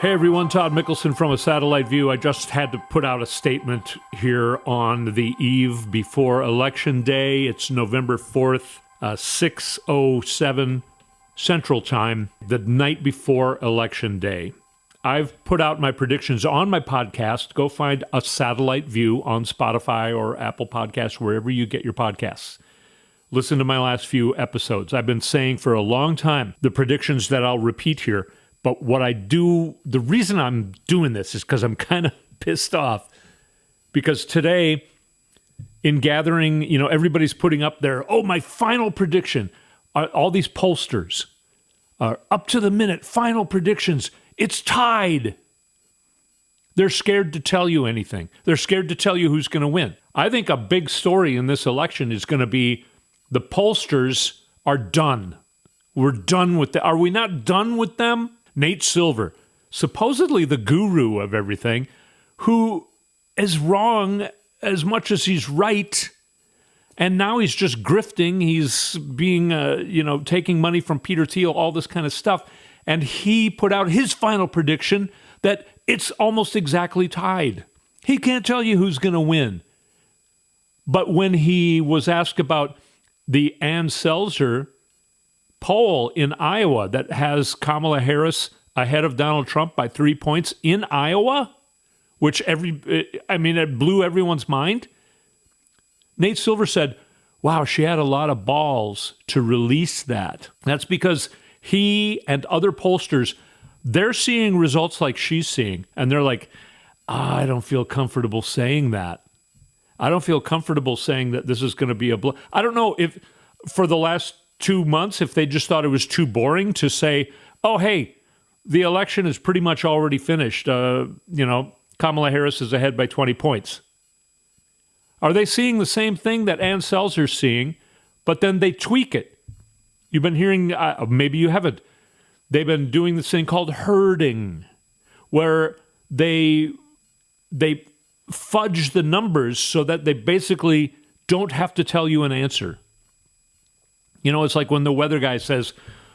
Hey everyone, Todd Mickelson from A Satellite View. I just had to put out a statement here on the eve before Election Day. It's November 4th, 6:07 Central Time, the night before Election Day. I've put out my predictions on my podcast. Go find A Satellite View on Spotify or Apple Podcasts, wherever you get your podcasts. Listen to my last few episodes. I've been saying for a long time the predictions that I'll repeat here. But what I do, the reason I'm doing this is because I'm kind of pissed off. Because today, in gathering, everybody's putting up their, my final prediction. All these pollsters are up to the minute, final predictions. It's tied. They're scared to tell you anything. They're scared to tell you who's going to win. I think a big story in this election is going to be the pollsters are done. We're done with them. Are we not done with them? Nate Silver, supposedly the guru of everything, who is wrong as much as he's right, and now he's just grifting. He's being, taking money from Peter Thiel, all this kind of stuff. And he put out his final prediction that it's almost exactly tied. He can't tell you who's going to win. But when he was asked about the Ann Selzer poll in Iowa that has Kamala Harris ahead of Donald Trump by 3 points in Iowa, which it blew everyone's mind. Nate Silver said, wow, she had a lot of balls to release that. That's because he and other pollsters, they're seeing results like she's seeing. And they're like, I don't feel comfortable saying that. I don't feel comfortable saying that this is going to be a blow. I don't know if for the last 2 months, if they just thought it was too boring to say, oh, hey, the election is pretty much already finished. Kamala Harris is ahead by 20 points. Are they seeing the same thing that Ann Selzer's seeing, but then they tweak it? You've been hearing, maybe you haven't. They've been doing this thing called herding, where they fudge the numbers so that they basically don't have to tell you an answer. It's like when the weather guy says,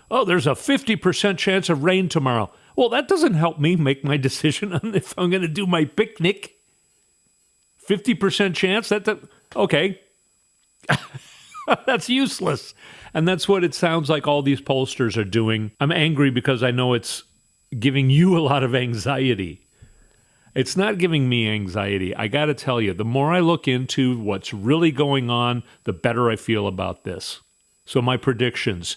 oh, there's a 50% chance of rain tomorrow. Well, that doesn't help me make my decision on if I'm going to do my picnic. 50% chance? Okay. That's useless. And that's what it sounds like all these pollsters are doing. I'm angry because I know it's giving you a lot of anxiety. It's not giving me anxiety. I got to tell you, the more I look into what's really going on, the better I feel about this. So my predictions,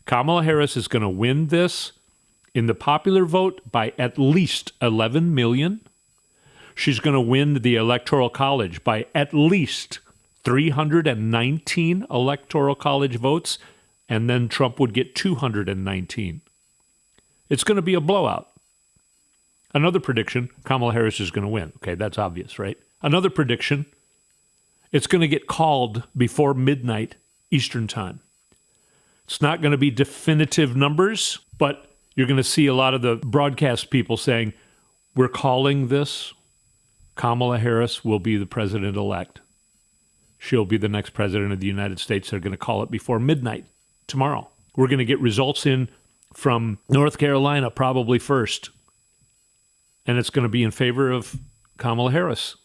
Kamala Harris is going to win this in the popular vote by at least 11 million. She's going to win the Electoral College by at least 319 Electoral College votes, and then Trump would get 219. It's going to be a blowout. Another prediction, Kamala Harris is going to win. Okay, that's obvious, right? Another prediction, it's going to get called before midnight Eastern Time. It's not going to be definitive numbers, but you're going to see a lot of the broadcast people saying, we're calling this. Kamala Harris will be the president-elect. She'll be the next president of the United States. They're going to call it before midnight tomorrow. We're going to get results in from North Carolina probably first. And it's going to be in favor of Kamala Harris.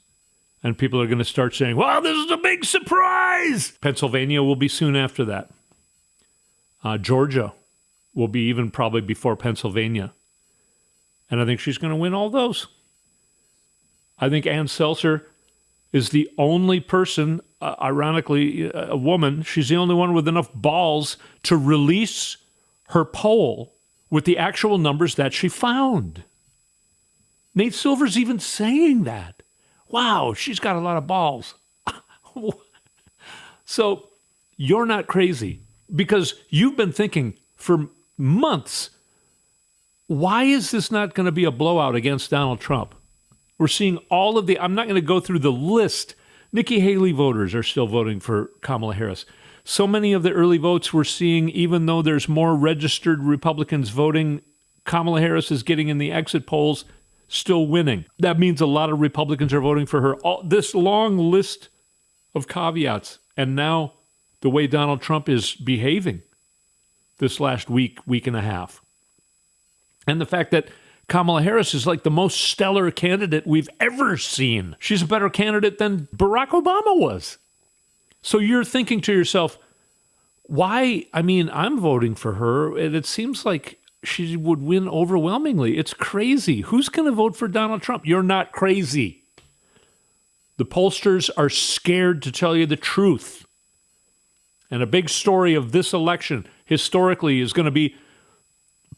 And people are going to start saying, wow, this is a big surprise. Pennsylvania will be soon after that. Georgia will be even probably before Pennsylvania. And I think she's going to win all those. I think Ann Selzer is the only person, ironically, a woman, she's the only one with enough balls to release her poll with the actual numbers that she found. Nate Silver's even saying that. Wow, she's got a lot of balls. So you're not crazy because you've been thinking for months, why is this not going to be a blowout against Donald Trump? We're seeing all of I'm not going to go through the list. Nikki Haley voters are still voting for Kamala Harris. So many of the early votes we're seeing, even though there's more registered Republicans voting, Kamala Harris is getting in the exit polls, still winning. That means a lot of Republicans are voting for her. This long list of caveats. And now the way Donald Trump is behaving this last week and a half. And the fact that Kamala Harris is like the most stellar candidate we've ever seen. She's a better candidate than Barack Obama was. So you're thinking to yourself, why? I mean, I'm voting for her, and it seems like she would win overwhelmingly. It's crazy. Who's going to vote for Donald Trump? You're not crazy. The pollsters are scared to tell you the truth. And a big story of this election historically is going to be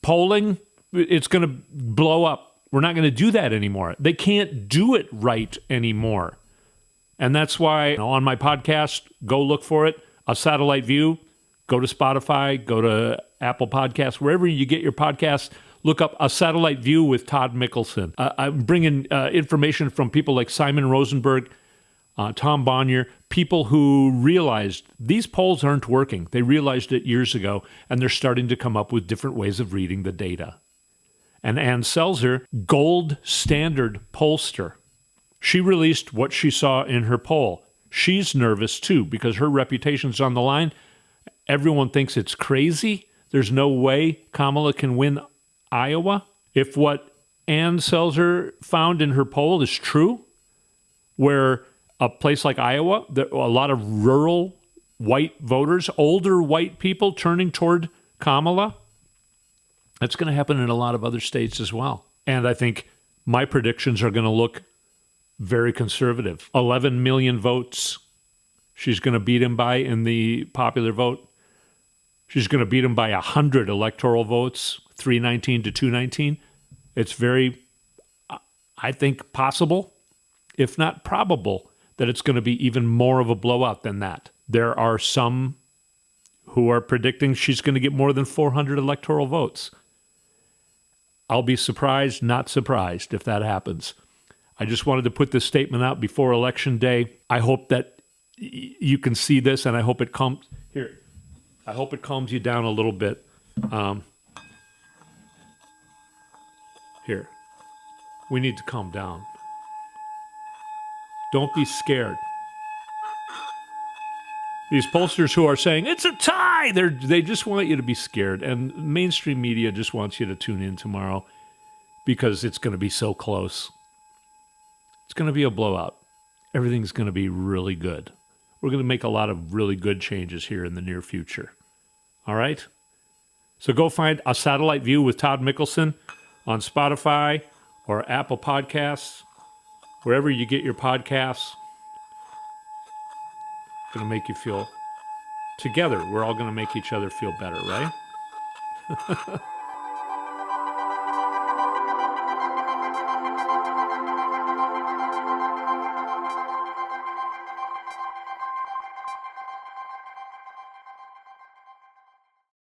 polling. It's going to blow up. We're not going to do that anymore. They can't do it right anymore. And that's why on my podcast, go look for it, A Satellite View. Go to Spotify, go to Apple Podcasts, wherever you get your podcasts. Look up A Satellite View with Todd Mickelson. I'm bringing information from people like Simon Rosenberg, Tom Bonnier, people who realized these polls aren't working. They realized it years ago, and they're starting to come up with different ways of reading the data. And Ann Selzer, gold standard pollster, she released what she saw in her poll. She's nervous too because her reputation's on the line. Everyone thinks it's crazy. There's no way Kamala can win Iowa. If what Ann Selzer found in her poll is true, where a place like Iowa, a lot of rural white voters, older white people turning toward Kamala, that's going to happen in a lot of other states as well. And I think my predictions are going to look very conservative. 11 million votes she's going to beat him by in the popular vote. She's going to beat him by 100 electoral votes, 319 to 219. It's very, I think, possible, if not probable, that it's going to be even more of a blowout than that. There are some who are predicting she's going to get more than 400 electoral votes. I'll be surprised, not surprised, if that happens. I just wanted to put this statement out before Election Day. I hope that you can see this, and I hope it comes here. I hope it calms you down a little bit. Here. We need to calm down. Don't be scared. These pollsters who are saying, it's a tie, they just want you to be scared. And mainstream media just wants you to tune in tomorrow because it's going to be so close. It's going to be a blowout. Everything's going to be really good. We're going to make a lot of really good changes here in the near future. All right? So go find A Satellite View with Todd Mickelson on Spotify or Apple Podcasts, wherever you get your podcasts. It's going to make you feel together. We're all going to make each other feel better, right?